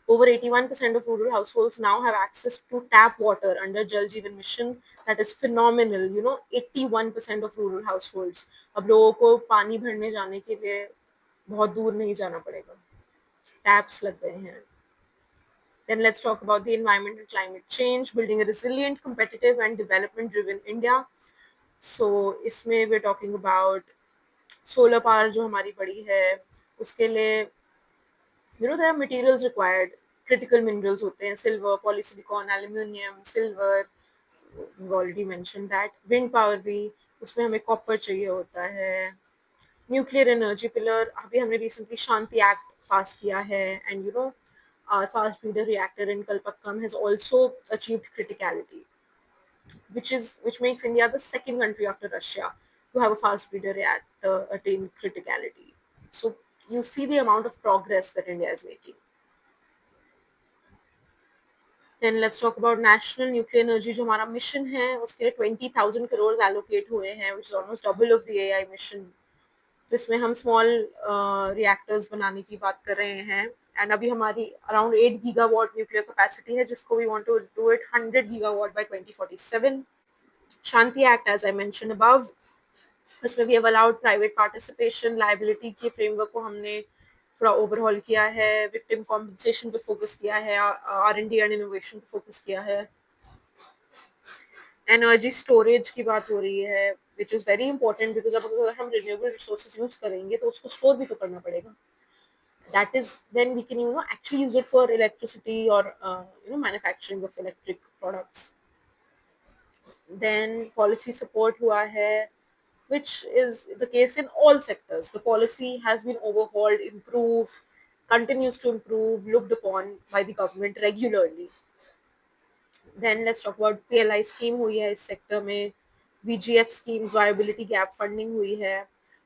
Over 81% of rural households now have access to tap water under Jal Jeevan Mission. That is phenomenal. 81% of rural households. अब लोगों को पानी भरने जाने के लिए बहुत दूर नहीं जाना पड़ेगा. Taps लग गए हैं. Then let's talk about the environment and climate change, building a resilient, competitive and development-driven India. So इसमें we're talking about solar power जो हमारी बड़ी है, उसके लिए there are materials required. Critical minerals होते हैं, silver, polysilicon, aluminium, silver. We've already mentioned that. Wind power भी, उसमें हमें copper चाहिए होता है. Nuclear energy pillar, अभी हमने recently Shanti Act pass किया है, and our fast breeder reactor in Kalpakkam has also achieved criticality, which makes India the second country after Russia to have a fast breeder reactor attain criticality. So you see the amount of progress that India is making. Then let's talk about national nuclear energy जो हमारा mission है, उसके लिए 20,000 crores allocate हुए हैं, which is almost double of the AI mission. तो इसमें हम small reactors बनाने की बात कर रहे हैं, and अभी हमारी around 8 gigawatt nuclear capacity है, जिसको we want to do it 100 gigawatt by 2047. Shanti Act, as I mentioned above, उसमें we have allowed private participation, liability के framework को हमने थोड़ा ओवरहॉल किया है, विक्टिम कॉम्पनसेशन पे फोकस किया है, R&D एंड इनोवेशन पे फोकस किया है. एनर्जी स्टोरेज की बात हो रही है, which is very important, because अब अगर हम रिन्यूएबल रिसोर्सेज यूज करेंगे तो उसको स्टोर भी तो करना पड़ेगा. That is then we can actually use it for electricity और manufacturing of electric products. Then policy support हुआ है, which is the case in all sectors. The policy has been overhauled, improved, continues to improve, looked upon by the government regularly. Then let's talk about PLI scheme हुई है इस sector में, VGF schemes, viability gap funding हुई है,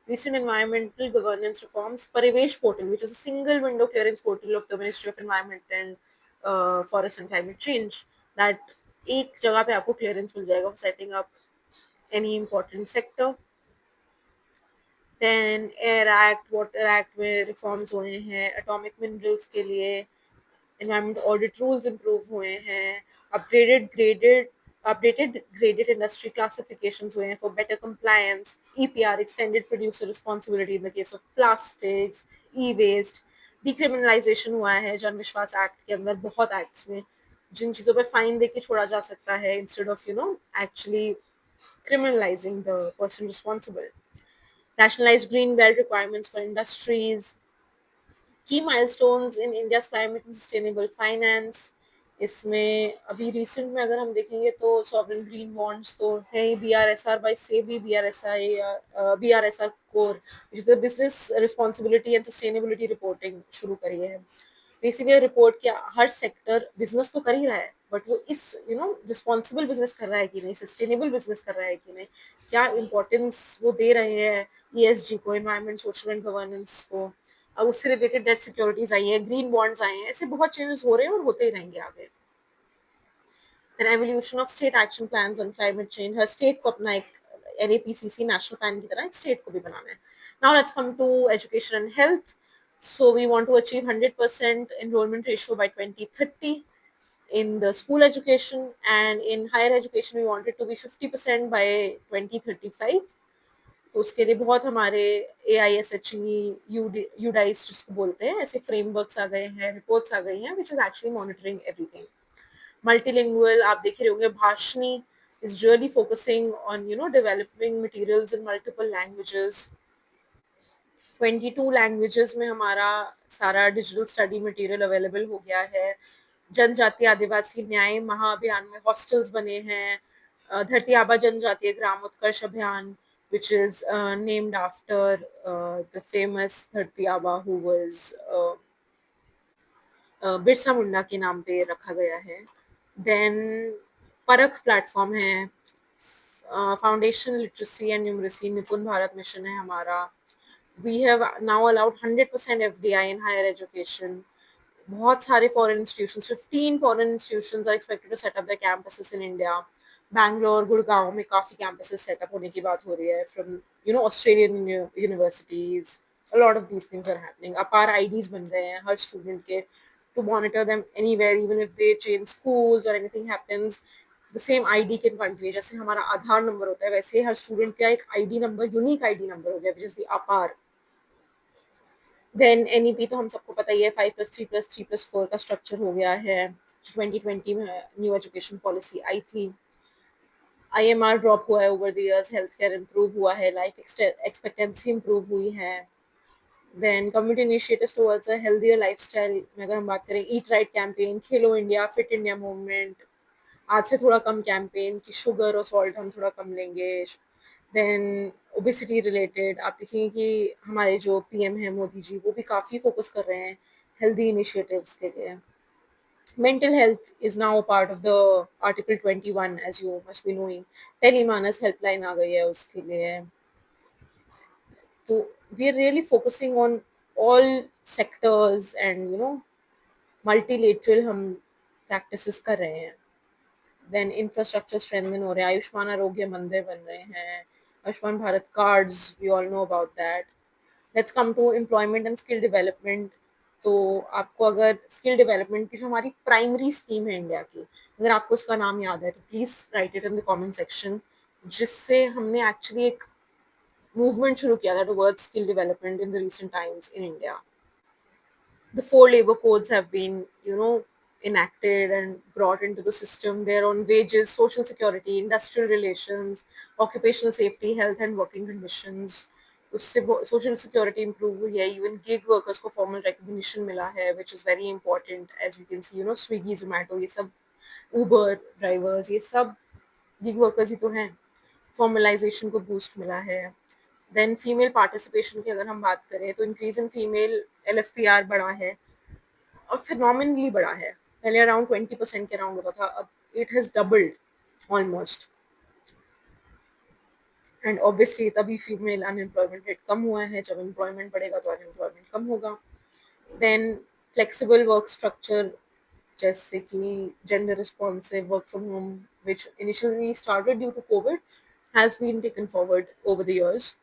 recent environmental governance reforms, Parivesh portal, which is a single window clearance portal of the Ministry of Environment and Forest and Climate Change, that एक जगह पे आपको clearance मिल जाएगा for setting up any important sector. Then Air Act, Water Act में reforms हुए हैं, atomic minerals के लिए environment audit rules improve हुए हैं, updated graded industry classifications हुए हैं for better compliance, EPR, extended producer responsibility in the case of plastics, e-waste, decriminalization हुआ है जन विश्वास एक्ट के अंदर, बहुत एक्ट्स में जिन चीजों पे फाइन देके छोड़ा जा सकता है instead of actually criminalizing the person responsible. Nationalized green belt requirements for industries, key milestones in India's climate and sustainable finance. इसमें अभी रिसेंट में अगर हम देखेंगे तो सॉवरेन ग्रीन बॉन्ड्स तो है ही, BRSR by SEBI, BRSR core, which is the business responsibility and sustainability reporting शुरू करी है. बेसिकली रिपोर्ट क्या, हर सेक्टर बिजनेस तो कर ही रहा है, बट वो इस रिस्पॉन्सिबल बिजनेस कर रहा है कि नहीं, सस्टेनेबल बिजनेस कर रहा है कि नहीं, क्या इंपॉर्टेंस वो दे रहे हैं ESG को, एनवायरमेंट, सोशल एंड गवर्नेंस को. अब उससे रिलेटेड डेट सिक्योरिटीज आई हैं, ग्रीन बॉन्ड्स आए हैं, ऐसे बहुत चेंजेस हो रहे हैं और होते ही रहेंगे आगे. Then evolution of state action plans on climate change, her state को अपना एक NAPCC नेशनल प्लान की तरह एक स्टेट को भी बनाना है. Now let's come to education and health. So we want to achieve 100% enrollment ratio by 2030 in the school education, and in higher education we want it to be 50% by 2035. तो उसके लिए बहुत हमारे AISHE, UDICE जिसको बोलते हैं, ऐसे frameworks आ गए हैं, रिपोर्ट्स आ गई हैं, which is actually monitoring everything. Multilingual, आप देख रहे होंगे, भाषनी is really focusing on developing materials in multiple languages. 22 languages में हमारा सारा डिजिटल स्टडी मटेरियल अवेलेबल हो गया है। जनजातीय आदिवासी न्याय महाअभियान में हॉस्टल्स बने हैं। धरती आबा जनजातीय ग्राम उत्कर्ष अभियान which is named after the famous धरती आबा who was बिरसा मुंडा के नाम पे रखा गया है। देन परख प्लेटफॉर्म है। फाउंडेशन लिटरेसी एंड न्यूमरेसी निपुण भारत मिशन है हमारा। We have now allowed 100% FDI in higher education. बहुत सारे foreign institutions 15 foreign institutions are expected to set up their campuses in India. Bangalore Gurgaon में काफी कैंपसेस सेटअप होने की बात हो रही है from Australian universities. a lot of these things are happening. अपार आईडीज बन गए हैं हर स्टूडेंट के to monitor them anywhere, even if they change schools or anything happens, the same ID can continue. जैसे हमारा आधार नंबर होता है वैसे हर स्टूडेंट का एक ID number unique ID number हो गया which is the अपार। देन एनईपी तो हम सबको पता ही है 5+3+3+4 का स्ट्रक्चर हो गया है। 2020 में न्यू एजुकेशन पॉलिसी आई थी। आईएमआर ड्रॉप हुआ है over the years. Health care improve हुआ है। लाइफ एक्सपेक्टेंसी इम्प्रूव हुई है। Then community initiatives towards a healthier lifestyle में अगर हम बात करें eat right campaign, Khelo India, fit India movement, आज से थोड़ा कम कैंपेन कि शुगर और सॉल्ट हम थोड़ा कम लेंगे। देन ओबेसिटी रिलेटेड आप देखेंगे कि हमारे जो पीएम है मोदी जी वो भी काफ़ी फोकस कर रहे हैं हेल्दी इनिशिएटिव्स के लिए। Mental health is now a part of the Article 21, as you must be knowing. Telemanas helpline आ गई है उसके लिए। तो we are really focusing on all sectors and multilateral हम practices कर रहे हैं। Then infrastructure strengthen हो रहे हैं। आयुष्मान आरोग्य मंदिर बन रहे हैं। Ayushman Bharat cards, we all know about that. Let's come to employment and skill development. तो आपको अगर स्किल डेवलपमेंट की जो हमारी प्राइमरी स्कीम है इंडिया की, अगर आपको उसका नाम याद है तो please right it in the comment section, जिससे हमने एक्चुअली एक मूवमेंट शुरू किया था towards skill development in the recent times in India. The four labor codes have been, enacted and brought into the system. They're on wages, social security, industrial relations, occupational safety, health and working conditions. उससे social security improve हुई है। Even gig workers को formal recognition मिला है which is very important. As we can see Swiggy Zomato ये सब, Uber drivers, ये सब गिग वर्कर्स ही तो हैं। फॉर्मलाइजेशन को बूस्ट मिला है। देन फीमेल पार्टिसिपेशन की अगर हम बात करें तो इंक्रीज इन फीमेल एलएफपीआर बढ़ा है और फिनोमिनली बढ़ा है। पहले अराउंड 20% के अराउंड होता था, अब it has doubled almost. And obviously तभी फीमेल अनएम्प्लॉयमेंट रेट कम हुआ है। जब एम्प्लॉयमेंट बढ़ेगा तो अनएम्प्लॉयमेंट कम होगा। देन फ्लेक्सिबल वर्क स्ट्रक्चर जैसे कि gender responsive work from home which initially started due to Covid has been taken forward over the years.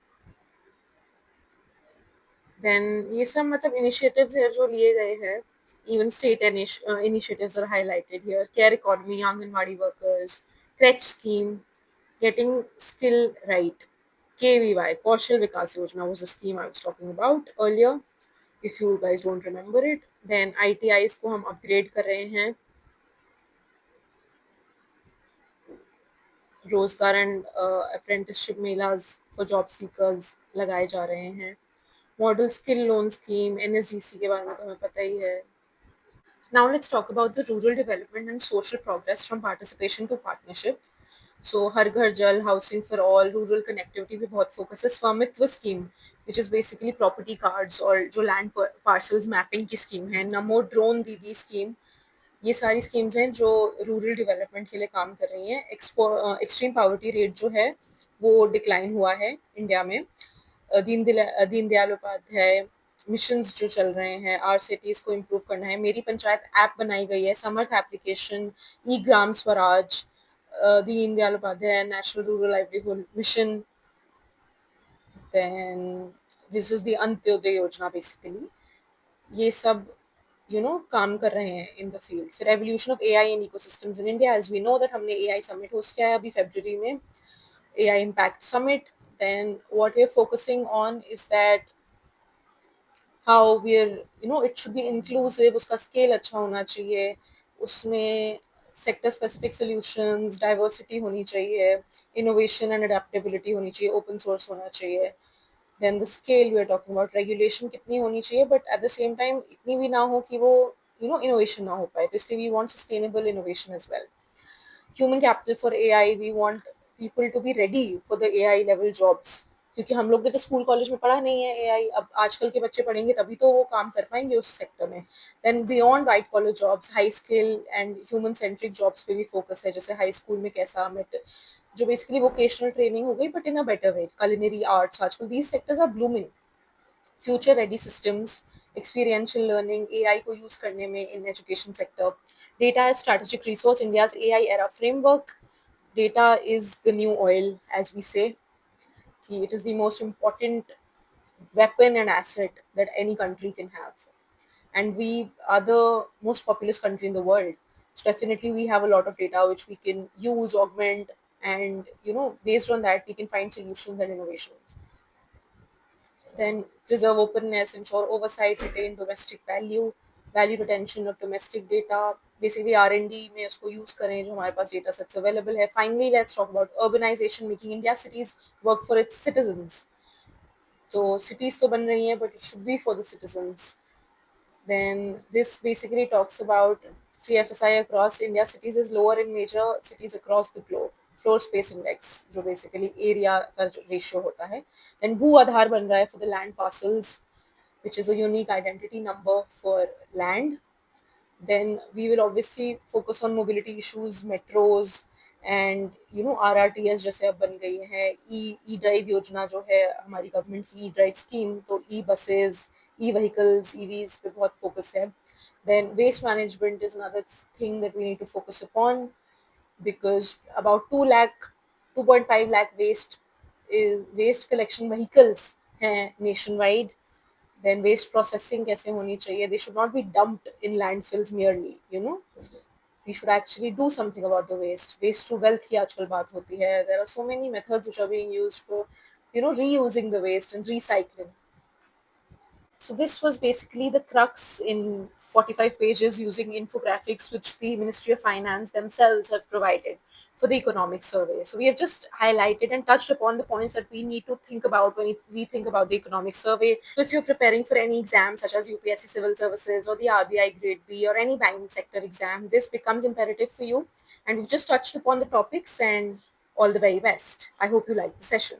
Then ये सब मतलब इनिशिएटिव्स है जो लिए गए हैं। Even state initiatives are highlighted here. Care economy, anganwadi workers, crèche scheme, getting skill right, KVY, Kaushal Vikas Yojana was a scheme I was talking about earlier, if you guys don't remember it. Then ITIs को हम upgrade कर रहे हैं। रोजगार and apprenticeship melas for job seekers लगाए जा रहे हैं। Model skill loan scheme, NSDC के बारे में तो हमें पता ही है। Now let's talk about the rural development and social progress from participation to partnership. So हर घर जल, housing for all, rural connectivity पे बहुत focus है। स्वामित्व scheme which is basically property cards और जो land parcels mapping की scheme है। नमो ड्रोन दीदी scheme, ये सारी स्कीम्स हैं जो रूरल डेवलपमेंट के लिए काम कर रही हैं। एक्सट्रीम पावर्टी रेट जो है वो डिक्लाइन हुआ है इंडिया में। दीनदयाल उपाध्याय मिशंस जो चल रहे हैं, आर सिटीज को इम्प्रूव करना है। मेरी पंचायत ऐप बनाई गई है, Samarth application, e Gram Swaraj, Deendayal Upadhyaya national rural livelihood mission, then this is the Antyodaya Yojana basically. ये सब काम कर रहे हैं इन द फील्ड। फिर evolution of AI in ecosystems in India, as we know that हमने एआई समिट होस्ट किया है अभी फरवरी में, AI impact summit. Then what we are focusing on is that how we are it should be inclusive, उसका scale अच्छा होना चाहिए, उसमें सेक्टर स्पेसिफिक सॉल्यूशंस, डाइवर्सिटी होनी चाहिए, इनोवेशन एंड अडेप्टेबिलिटी होनी चाहिए, ओपन सोर्स होना चाहिए। Then the scale we are talking about, regulation कितनी होनी चाहिए, but at the same time इतनी भी ना हो कि वो innovation ना हो पाए. तो इसलिए we want sustainable innovation as well. Human capital for AI, we want people to be ready for the AI level jobs. क्योंकि हम लोग ने तो स्कूल कॉलेज में पढ़ा नहीं है एआई, अब आजकल के बच्चे पढ़ेंगे तभी तो वो काम कर पाएंगे उस सेक्टर में. Then beyond white collar jobs, high skill and human centric jobs पे भी फोकस है, जैसे हाई स्कूल में कैसा मेट जो बेसिकली वोकेशनल ट्रेनिंग हो गई but in a better way, culinary arts, आजकल these sectors are blooming. Future ready systems, experiential learning, AI को यूज करने में in education sector. Data as strategic resource, India's AI era framework. Data is the new oil, as we say. It is the most important weapon and asset that any country can have. And we are the most populous country in the world. So definitely we have a lot of data which we can use, augment, and based on that we can find solutions and innovations. Then preserve openness, ensure oversight, retain domestic value, value retention of domestic data. Basically R&D में उसको use करें जो हमारे पास data sets available है. Finally, let's talk about urbanization, making India cities work for its citizens. तो cities तो बन रही हैं but it should be for the citizens. Then this basically talks about free FSI across India cities is lower in major cities across the globe. Floor space index जो basically area का ratio होता है. Then भू आधार बन रहा है for the land parcels, which is a unique identity number for land. Then we will obviously focus on mobility issues, metros, and RRTS जैसे अब बन गई है. ई ड्राइव योजना जो है हमारी गवर्नमेंट की, ई ड्राइव स्कीम, तो ई बसेस, ई व्हीकल्स, ईवीज पे बहुत फोकस है. Then waste management is another thing that we need to focus upon, because about 2 lakh, 2.5 lakh waste collection vehicles हैं nationwide. Then waste processing कैसे होनी चाहिए, they should not be dumped in landfills merely. We should actually do something about the waste to wealth की आजकल बात होती है. There are so many methods which are being used for reusing the waste and recycling. So this was basically the crux in 45 pages using infographics which the Ministry of Finance themselves have provided for the economic survey. So we have just highlighted and touched upon the points that we need to think about when we think about the economic survey. So if you're preparing for any exam such as UPSC Civil Services or the RBI Grade B or any banking sector exam, this becomes imperative for you. And we've just touched upon the topics, and all the very best. I hope you liked the session.